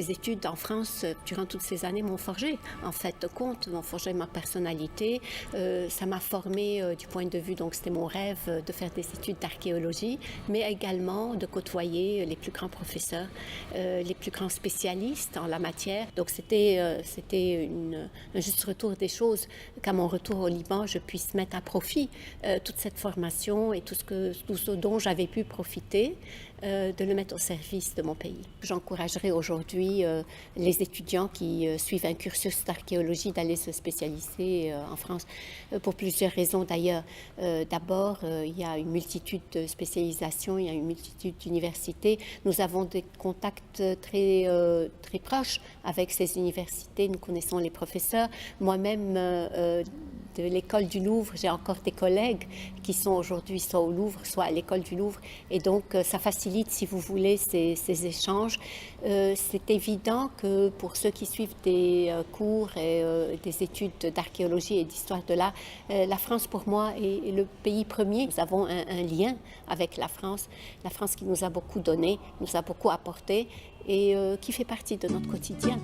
Ces études en France, durant toutes ces années, m'ont forgé, en fait, m'ont forgé ma personnalité. Ça m'a formé du point de vue, donc c'était mon rêve de faire des études d'archéologie, mais également de côtoyer les plus grands professeurs, les plus grands spécialistes en la matière. Donc c'était un juste retour des choses qu'à mon retour au Liban, je puisse mettre à profit toute cette formation et tout ce dont j'avais pu profiter, de le mettre au service de mon pays. J'encouragerais aujourd'hui les étudiants qui suivent un cursus d'archéologie d'aller se spécialiser en France, pour plusieurs raisons d'ailleurs. D'abord, il y a une multitude de spécialisations, il y a une multitude d'universités. Nous avons des contacts très proches avec ces universités, nous connaissons les professeurs. Moi-même, de l'école du Louvre, j'ai encore des collègues qui sont aujourd'hui soit au Louvre, soit à l'école du Louvre, et donc ça facilite, si vous voulez, ces échanges. C'est évident que pour ceux qui suivent des cours et des études d'archéologie et d'histoire de l'art, la France pour moi est le pays premier. Nous avons un lien avec la France qui nous a beaucoup donné, nous a beaucoup apporté et qui fait partie de notre quotidien.